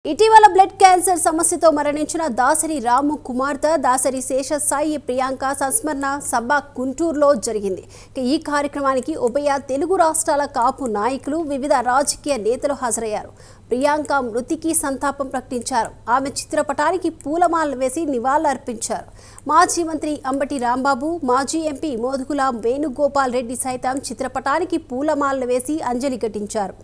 ఇటీవల blood cancer సమస్యతో మరణించిన దాసరి రాము కుమార్తె దాసరి శేషసాయి ప్రియాంక సంస్మరణ సభ గుంటూరులో జరిగింది. ఈ కార్యక్రమానికి ఉభయ తెలుగు రాష్ట్రాల కాపు నాయకులు వివిధ రాజకీయ నేతలు హాజరయ్యారు. ప్రియాంక మృతికి సంతాపం ప్రకటించారు. ఆమె చిత్రపటానికి పూలమాలలు వేసి నివాళులర్పించారు. మాజీ మంత్రి అంబటి రాంబాబు, మాజీ ఎంపీ మోదుగుల వేణుగోపాల్ రెడ్డి సైతం చిత్రపటానికి పూలమాలలు వేసి అంజలి ఘటించారు.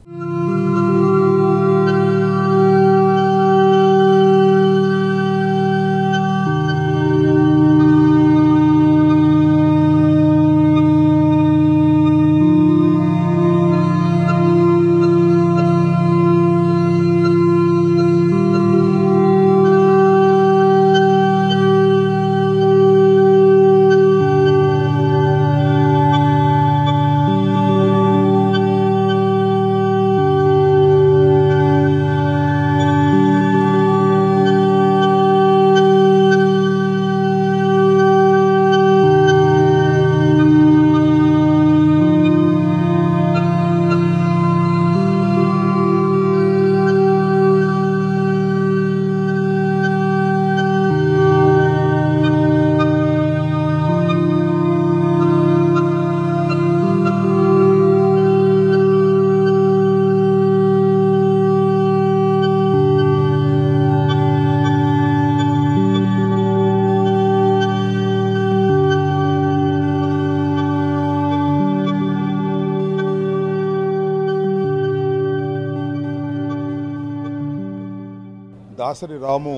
దాసరి రాము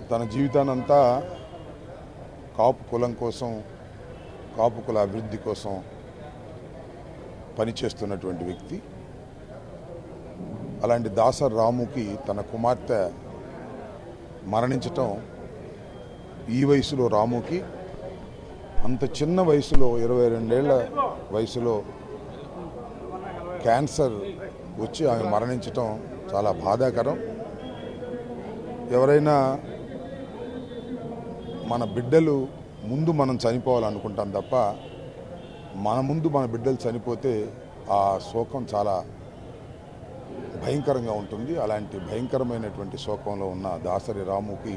తన జీవితానంతా కాపు కులం కోసం, కాపు కుల అభివృద్ధి కోసం పనిచేస్తున్నటువంటి వ్యక్తి. అలాంటి దాసరి రాముకి తన కుమార్తె మరణించటం, ఈ వయసులో రాముకి అంత చిన్న వయసులో 22 ఏళ్ల వయసులో క్యాన్సర్ వచ్చి ఆమె మరణించటం చాలా బాధాకరం. ఎవరైనా మన బిడ్డలు ముందు మనం చనిపోవాలనుకుంటాం తప్ప మన ముందు మన బిడ్డలు చనిపోతే ఆ శోకం చాలా భయంకరంగా ఉంటుంది. అలాంటి భయంకరమైనటువంటి శోకంలో ఉన్న దాసరి రాముకి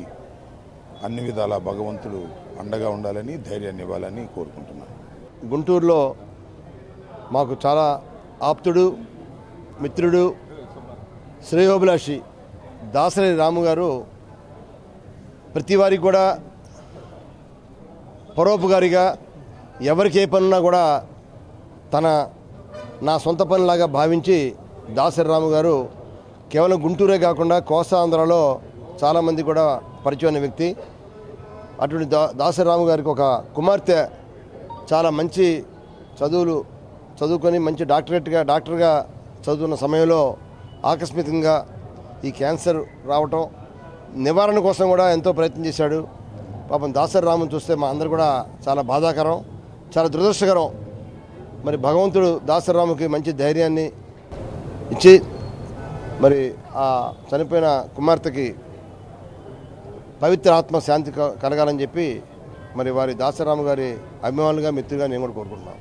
అన్ని విధాల భగవంతుడు అండగా ఉండాలని, ధైర్యాన్ని ఇవ్వాలని కోరుకుంటున్నాను. గుంటూరులో మాకు చాలా ఆప్తుడు, మిత్రుడు, శ్రేయోభిలాషి దాసరి రాము గారు ప్రతి వారికి కూడా పరోపకారిగా, ఎవరికి ఏ పనున్నా కూడా నా సొంత పనిలాగా భావించి దాసరి రాము గారు కేవలం గుంటూరే కాకుండా కోస్తాంధ్రలో చాలామంది కూడా పరిచయమైన వ్యక్తి. అటువంటి దాసరి రాము గారికి ఒక కుమార్తె చాలా మంచి చదువులు చదువుకొని మంచి డాక్టర్గా చదువుతున్న సమయంలో ఆకస్మికంగా ఈ క్యాన్సర్ రావటం, నివారణ కోసం కూడా ఎంతో ప్రయత్నం చేశాడు. పాపం దాసరి రాముని చూస్తే మా అందరు కూడా చాలా బాధాకరం, చాలా దురదృష్టకరం. మరి భగవంతుడు దాసరి రాముకి మంచి ధైర్యాన్ని ఇచ్చి మరి ఆ చనిపోయిన కుమార్తెకి పవిత్ర ఆత్మ శాంతి కలగాలని చెప్పి మరి వారి దాసరి రాము గారి అభిమానులుగా, మిత్రులుగా నేను కూడా కోరుకుంటున్నాను.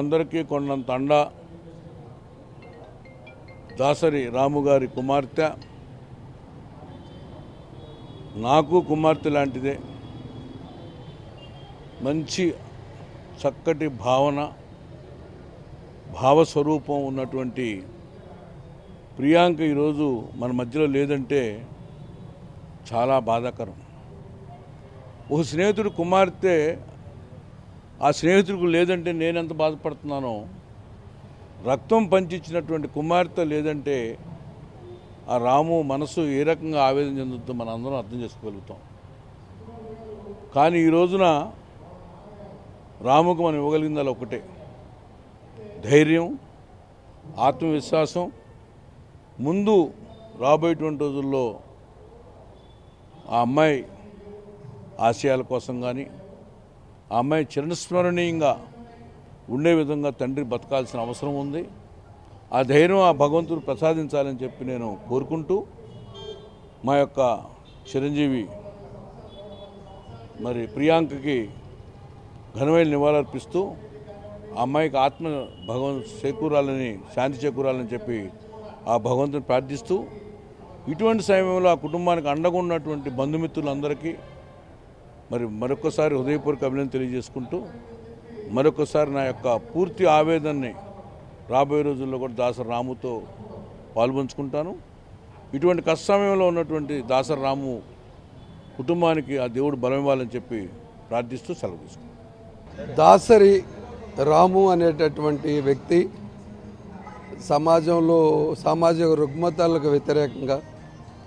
అందరికీ కొండంత అండ దాసరి రాము గారి కుమార్తె. నాకు కుమార్తె లాంటిదే. మంచి చక్కటి భావస్వరూపం ఉన్నటువంటి ప్రియాంక ఈరోజు మన మధ్యలో లేదంటే చాలా బాధాకరం. ఒక స్నేహితుడు కుమార్తె ఆ స్నేహితుడికి లేదంటే నేనెంత బాధపడుతున్నానో, రక్తం పంచిచ్చినటువంటి కుమార్తె లేదంటే ఆ రాము మనసు ఏ రకంగా ఆవేదన చెందుతుందో మనం అందరం అర్థం చేసుకోగలుగుతాం. కానీ ఈ రోజున రాముకు మనం ఇవ్వగలిగింది అలా ఒకటే, ధైర్యం, ఆత్మవిశ్వాసం. ముందు రాబోయేటువంటి రోజుల్లో ఆ అమ్మాయి ఆశయాల కోసం కానీ ఆ అమ్మాయి చిరస్మరణీయంగా ఉండే విధంగా తండ్రి బతకాల్సిన అవసరం ఉంది. ఆ ధైర్యం ఆ భగవంతుడు ప్రసాదించాలని చెప్పి నేను కోరుకుంటూ, మా యొక్క చిరంజీవి మరి ప్రియాంకకి ఘనమైన నివాళులర్పిస్తూ ఆ అమ్మాయికి ఆత్మ చేకూరాలని, శాంతి చేకూరాలని చెప్పి ఆ భగవంతుని ప్రార్థిస్తూ, ఇటువంటి సమయంలో ఆ కుటుంబానికి అండగా ఉన్నటువంటి బంధుమిత్రులందరికీ మరి మరొకసారి హృదయపూర్వక అభినందన తెలియజేసుకుంటూ, మరొకసారి నా యొక్క పూర్తి ఆవేదనని రాబోయే రోజుల్లో కూడా దాసరి రాముతో పాల్పంచుకుంటాను. ఇటువంటి కష్ట సమయంలో ఉన్నటువంటి దాసరి రాము కుటుంబానికి ఆ దేవుడు బలం ఇవ్వాలని చెప్పి ప్రార్థిస్తూ సెలవు తీసుకుంటాను. దాసరి రాము అనేటటువంటి వ్యక్తి సమాజంలో సామాజిక రుగ్మతలకు వ్యతిరేకంగా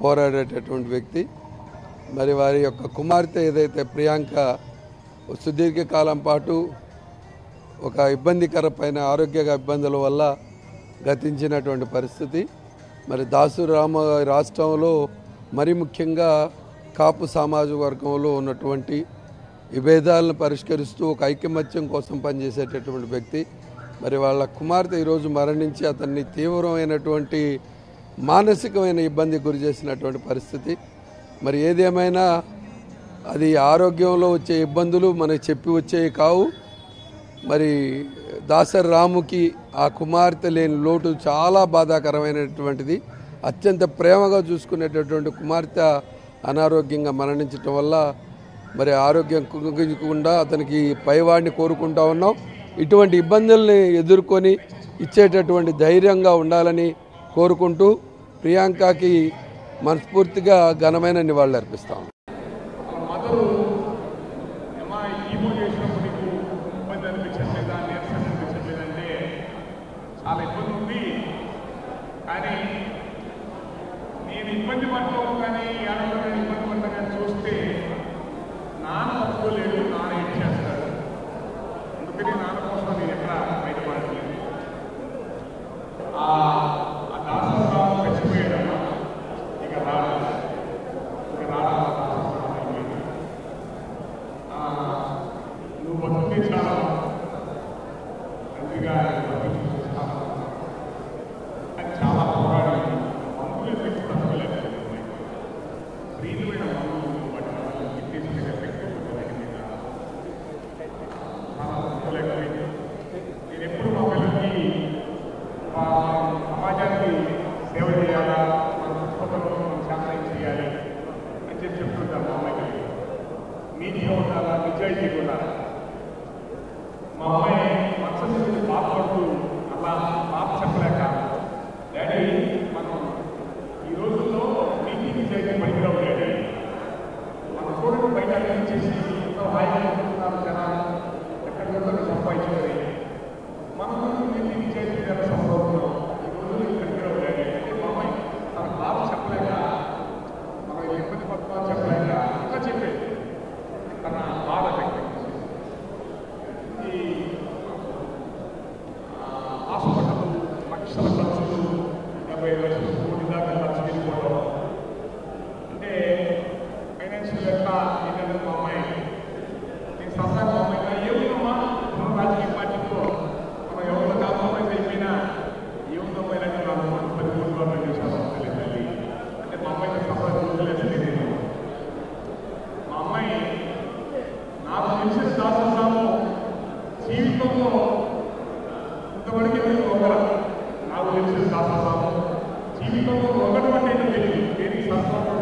పోరాడేటటువంటి వ్యక్తి. మరి వారి యొక్క కుమార్తె ఏదైతే ప్రియాంక సుదీర్ఘకాలం పాటు ఒక ఇబ్బందికరమైన ఆరోగ్య ఇబ్బందుల వల్ల గతించినటువంటి పరిస్థితి. మరి దాసరి రాము రాష్ట్రంలో మరి ముఖ్యంగా కాపు సామాజిక వర్గంలో ఉన్నటువంటి విభేదాలను పరిష్కరిస్తూ ఒక ఐకమత్యం కోసం పనిచేసేటటువంటి వ్యక్తి. మరి వాళ్ళ కుమార్తె ఈరోజు మరణించి అతన్ని తీవ్రమైనటువంటి మానసికమైన ఇబ్బందికి గురి చేసినటువంటి పరిస్థితి. మరి ఏదేమైనా అది ఆరోగ్యంలో వచ్చే ఇబ్బందులు మనకి చెప్పి వచ్చేవి కావు. మరి దాసరి రాముకి ఆ కుమార్తె లేని లోటు చాలా బాధాకరమైనటువంటిది. అత్యంత ప్రేమగా చూసుకునేటటువంటి కుమార్తె అనారోగ్యంగా మరణించడం వల్ల మరి ఆరోగ్యం కుంగికుండా అతనికి పైవాడిని కోరుకుంటా ఉన్నాం. ఇటువంటి ఇబ్బందుల్ని ఎదుర్కొని ఇచ్చేటటువంటి ధైర్యంగా ఉండాలని కోరుకుంటూ ప్రియాంకకి మనస్ఫూర్తిగా ఘనమైన నివాళులు అర్పిస్తాం. చాలా ఇబ్బంది ఉంది, కానీ నేను ఇబ్బంది పడతాను, కానీ ఏడవడం ఇబ్బంది పడతాను చూస్తే నాన్న తప్పుకోలేడు, నాన్న ఏం చేస్తాడు. అందుకని నాన్న కోసం నేను ఎక్కడ బయటపడలేదు. ఆ దాసరి రాము చచ్చిపోయాడమ్మా, ఇక రాడు. నువ్వు బతుకుంటే చాలా తండ్రిగా అది చాలా పోరాడి మందులు పెట్టి తప్పలేదు. ప్రీతిమైన మందులు పట్టిన చాలా తప్పలేకపోయింది. నేను ఎప్పుడు మా పిల్లలకి సమాజానికి సేవ చేయాలా, మన చుట్టుపక్కల మనం శాంతం చేయాలి అని చెప్పి చెప్తుంటాను. మా అమ్మాయికి నీతిగా ఉండాలా, నిజాయితీగా ఉండాలి. మా అమ్మాయి మనసు బాధపడుతూ అలా పాప చెప్పలేక, డాడీ మనం ఈ రోజుల్లో నీతి నిజాయితీ పనికిరావు డాడీ, మనం చూడండి బయట చేసి ఎంతో హాయిగా ఉంటున్నారు జనాలు, ఎక్కడికక్కడ సంపాదించుకొని మనం నీతి నిజాయితీ ఎలా సంపాదుతున్నాం, ఈ రోజుల్లో పనికిరావు డాడీ అంటే మా అమ్మాయి తన బాధ చెప్పలేక, మనం ఇబ్బంది పడుతున్నాం చెప్పలేక ఇంకా చెప్పేది తన బాధ వ్యక్తం. ఈ హాస్పిటల్ లక్షల ఖర్చులు, 70 లక్షలు, కోటి దాకా ఖర్చు వెళ్ళిపోవడం అంటే ఫైనాన్షియల్ ఎట్లా ఏంటంటే మా అమ్మాయి నేను సరదా మా అమ్మాయిగా ఏముందమ్మా మన రాజకీయ పార్టీతో మనం ఎవరితో కాంప్రమైజ్ అయిపోయినా ఏముందమ్మా ఇలాంటి వాళ్ళు 10 కోట్లు గవర్నమెంట్ చేశారు తల్లి అంటే మా అమ్మాయికి సరదా రోజులేదు. నేను మా అమ్మాయి నాకు తెలిసిన దాసరి రాము జీవితంలో ఇంతవరకు నేను ఒకరు నాకు తెలిసిన శాస్త్రము జీవితంలో ఒకటి అంటే తెలియదు దేనికి శాస్త్రం